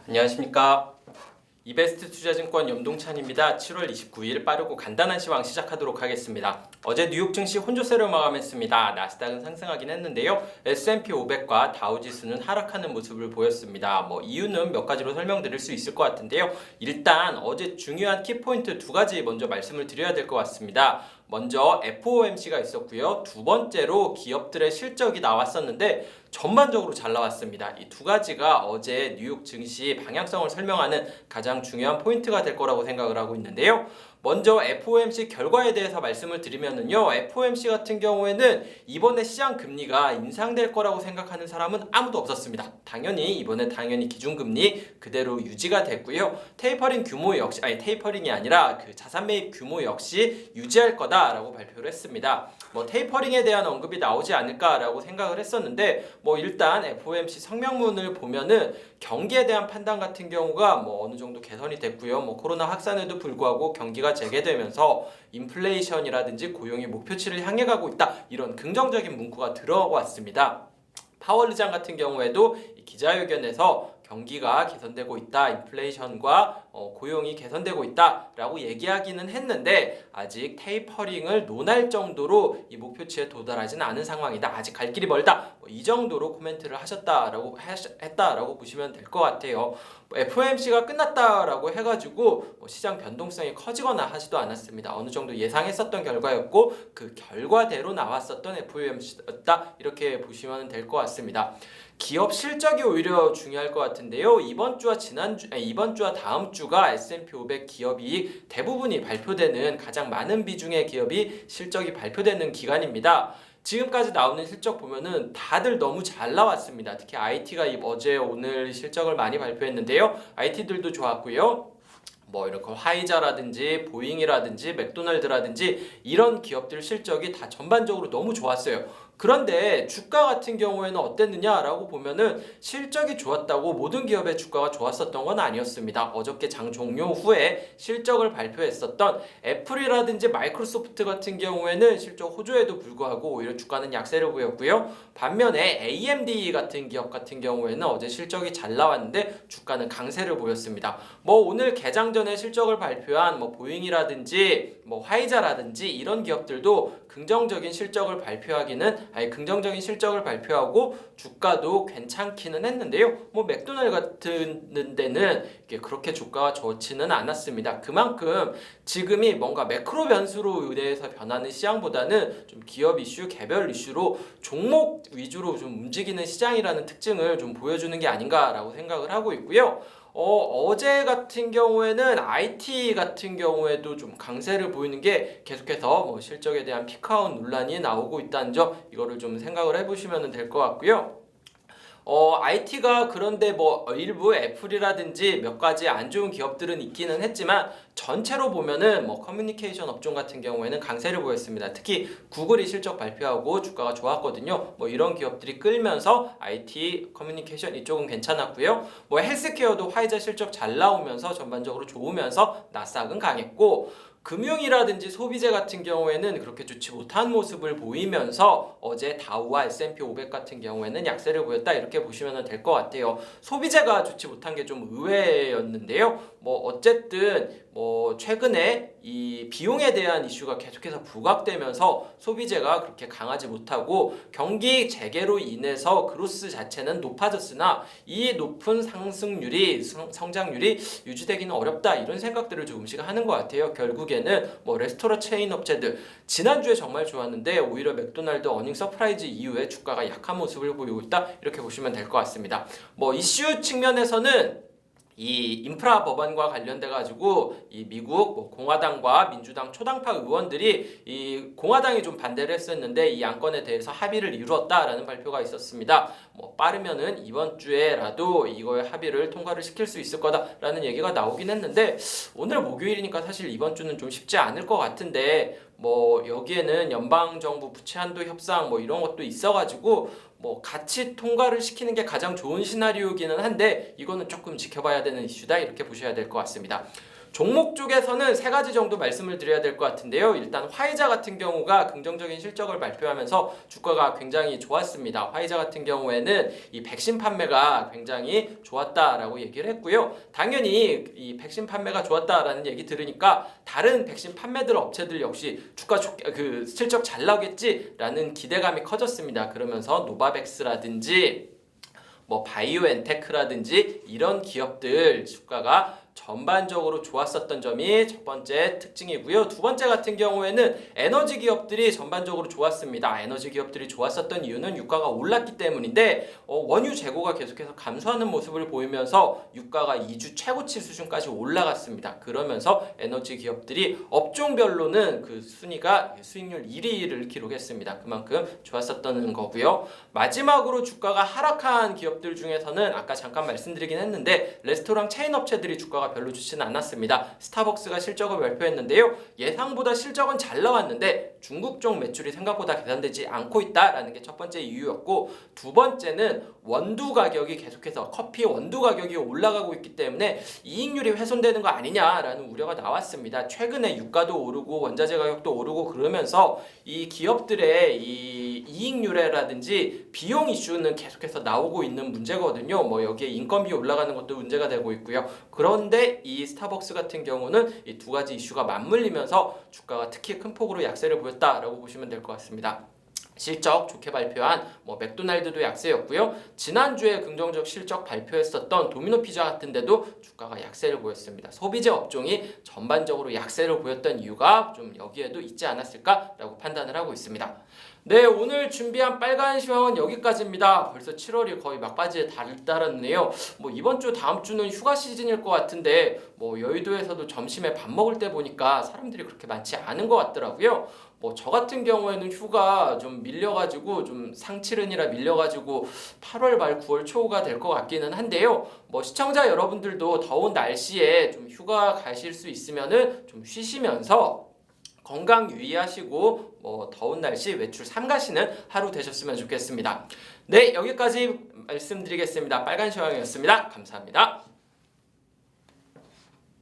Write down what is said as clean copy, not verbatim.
안녕하십니까. 이베스트 투자증권 염동찬입니다. 7월 29일 빠르고 간단한 시황 시작하도록 하겠습니다. 어제 뉴욕 증시 혼조세로 마감했습니다. 나스닥은 상승하긴 했는데요. S&P 500과 다우지수는 하락하는 모습을 보였습니다. 이유는 몇 가지로 설명드릴 수 있을 것 같은데요. 일단 어제 중요한 키포인트 두 가지 먼저 말씀을 드려야 될 것 같습니다. 먼저 FOMC가 있었고요. 두 번째로 기업들의 실적이 나왔었는데 전반적으로 잘 나왔습니다. 이 두 가지가 어제 뉴욕 증시 방향성을 설명하는 가장 중요한 포인트가 될 거라고 생각을 하고 있는데요. 먼저 FOMC 결과에 대해서 말씀을 드리면은요. FOMC 같은 경우에는 이번에 시장 금리가 인상될 거라고 생각하는 사람은 아무도 없었습니다. 이번에 기준금리 그대로 유지가 됐고요. 테이퍼링 규모 역시 테이퍼링이 아니라 그 자산 매입 규모 역시 유지할 거다라고 발표를 했습니다. 테이퍼링에 대한 언급이 나오지 않을까라고 생각을 했었는데 일단 FOMC 성명문을 보면은 경기에 대한 판단 같은 경우가 어느 정도 개선이 됐고요. 코로나 확산에도 불구하고 경기가 재개되면서 인플레이션이라든지 고용의 목표치를 향해 가고 있다. 이런 긍정적인 문구가 들어왔습니다. 파월 의장 같은 경우에도 기자회견에서 경기가 개선되고 있다, 인플레이션과 고용이 개선되고 있다라고 얘기하기는 했는데 아직 테이퍼링을 논할 정도로 이 목표치에 도달하지는 않은 상황이다. 아직 갈 길이 멀다. 이 정도로 코멘트를 했다라고 보시면 될 것 같아요. FOMC가 끝났다라고 해가지고 시장 변동성이 커지거나 하지도 않았습니다. 어느 정도 예상했었던 결과였고 그 결과대로 나왔었던 FOMC였다. 이렇게 보시면 될 것 같습니다. 기업 실적이 오히려 중요할 것 같은데요. 이번 주와 다음 주가 S&P 500 기업이 대부분이 발표되는 가장 많은 비중의 기업이 실적이 발표되는 기간입니다. 지금까지 나오는 실적 보면은 다들 너무 잘 나왔습니다. 특히 IT가 어제 오늘 실적을 많이 발표했는데요. IT들도 좋았고요. 이렇게 화이자라든지 보잉이라든지 맥도날드라든지 이런 기업들 실적이 다 전반적으로 너무 좋았어요. 그런데 주가 같은 경우에는 어땠느냐라고 보면은 실적이 좋았다고 모든 기업의 주가가 좋았었던 건 아니었습니다. 어저께 장 종료 후에 실적을 발표했었던 애플이라든지 마이크로소프트 같은 경우에는 실적 호조에도 불구하고 오히려 주가는 약세를 보였고요. 반면에 AMD 같은 기업 같은 경우에는 어제 실적이 잘 나왔는데 주가는 강세를 보였습니다. 오늘 개장 전에 실적을 발표한 보잉이라든지 화이자라든지 이런 기업들도 긍정적인 실적을 발표하고 주가도 괜찮기는 했는데요. 맥도날드 같은 데는 그렇게 주가가 좋지는 않았습니다. 그만큼 지금이 뭔가 매크로 변수로 의해서 변하는 시장보다는 좀 기업 이슈, 개별 이슈로 종목 위주로 좀 움직이는 시장이라는 특징을 좀 보여주는 게 아닌가라고 생각을 하고 있고요. 어제 같은 경우에는 IT 같은 경우에도 좀 강세를 보이는 게 계속해서 실적에 대한 피크아웃 논란이 나오고 있다는 점 이거를 좀 생각을 해보시면 될 것 같고요. IT가 그런데 일부 애플이라든지 몇 가지 안 좋은 기업들은 있기는 했지만 전체로 보면은 커뮤니케이션 업종 같은 경우에는 강세를 보였습니다. 특히 구글이 실적 발표하고 주가가 좋았거든요. 이런 기업들이 끌면서 IT, 커뮤니케이션 이쪽은 괜찮았고요. 헬스케어도 화이자 실적 잘 나오면서 전반적으로 좋으면서 나스닥은 강했고 금융이라든지 소비재 같은 경우에는 그렇게 좋지 못한 모습을 보이면서 어제 다우와 S&P 500 같은 경우에는 약세를 보였다 이렇게 보시면 될 것 같아요. 소비재가 좋지 못한 게 좀 의외였는데요. 어쨌든 최근에 이 비용에 대한 이슈가 계속해서 부각되면서 소비재가 그렇게 강하지 못하고 경기 재개로 인해서 그로스 자체는 높아졌으나 이 높은 성장률이 유지되기는 어렵다 이런 생각들을 조금씩 하는 것 같아요. 결국에는 레스토랑 체인 업체들 지난주에 정말 좋았는데 오히려 맥도날드 어닝 서프라이즈 이후에 주가가 약한 모습을 보이고 있다 이렇게 보시면 될 것 같습니다. 이슈 측면에서는 이 인프라 법안과 관련돼 가지고 이 미국 공화당과 민주당 초당파 의원들이 이 공화당이 좀 반대를 했었는데 이 안건에 대해서 합의를 이루었다라는 발표가 있었습니다. 빠르면은 이번 주에라도 이거의 합의를 통과를 시킬 수 있을 거다라는 얘기가 나오긴 했는데 오늘 목요일이니까 사실 이번 주는 좀 쉽지 않을 것 같은데 여기에는 연방정부 부채 한도 협상 이런 것도 있어가지고 같이 통과를 시키는 게 가장 좋은 시나리오이기는 한데 이거는 조금 지켜봐야 되는 이슈다 이렇게 보셔야 될 것 같습니다. 종목 쪽에서는 세 가지 정도 말씀을 드려야 될 것 같은데요. 일단 화이자 같은 경우가 긍정적인 실적을 발표하면서 주가가 굉장히 좋았습니다. 화이자 같은 경우에는 이 백신 판매가 굉장히 좋았다라고 얘기를 했고요. 당연히 이 백신 판매가 좋았다라는 얘기 들으니까 다른 백신 판매들 업체들 역시 주가 실적 잘 나오겠지라는 기대감이 커졌습니다. 그러면서 노바백스라든지 뭐 바이오엔테크라든지 이런 기업들 주가가 전반적으로 좋았었던 점이 첫 번째 특징이고요. 두 번째 같은 경우에는 에너지 기업들이 전반적으로 좋았습니다. 에너지 기업들이 좋았었던 이유는 유가가 올랐기 때문인데 원유 재고가 계속해서 감소하는 모습을 보이면서 유가가 2주 최고치 수준까지 올라갔습니다. 그러면서 에너지 기업들이 업종별로는 그 수익률 1위를 기록했습니다. 그만큼 좋았었던 거고요. 마지막으로 주가가 하락한 기업들 중에서는 아까 잠깐 말씀드리긴 했는데 레스토랑 체인 업체들이 주가가 별로 좋지는 않았습니다. 스타벅스가 실적을 발표했는데요. 예상보다 실적은 잘 나왔는데 중국 쪽 매출이 생각보다 계산되지 않고 있다라는 게 첫 번째 이유였고, 두 번째는 원두 가격이 계속해서 커피 원두 가격이 올라가고 있기 때문에 이익률이 훼손되는 거 아니냐라는 우려가 나왔습니다. 최근에 유가도 오르고 원자재 가격도 오르고 그러면서 이 기업들의 이 이익률이라든지 비용 이슈는 계속해서 나오고 있는 문제거든요. 뭐 여기에 인건비 올라가는 것도 문제가 되고 있고요. 그런데 이 스타벅스 같은 경우는 이 두 가지 이슈가 맞물리면서 주가가 특히 큰 폭으로 약세를 보였다라고 보시면 될 것 같습니다. 실적 좋게 발표한 맥도날드도 약세였고요. 지난주에 긍정적 실적 발표했었던 도미노 피자 같은 데도 주가가 약세를 보였습니다. 소비재 업종이 전반적으로 약세를 보였던 이유가 좀 여기에도 있지 않았을까라고 판단을 하고 있습니다. 네, 오늘 준비한 빨간 시황은 여기까지입니다. 벌써 7월이 거의 막바지에 달았네요. 이번 주 다음 주는 휴가 시즌일 것 같은데 여의도에서도 점심에 밥 먹을 때 보니까 사람들이 그렇게 많지 않은 것 같더라고요. 저 같은 경우에는 휴가 좀 밀려가지고 좀 상칠은이라 밀려가지고 8월 말 9월 초가 될 것 같기는 한데요. 시청자 여러분들도 더운 날씨에 좀 휴가 가실 수 있으면은 좀 쉬시면서 건강 유의하시고 더운 날씨 외출 삼가시는 하루 되셨으면 좋겠습니다. 네, 여기까지 말씀드리겠습니다. 빨간 시황이었습니다. 감사합니다.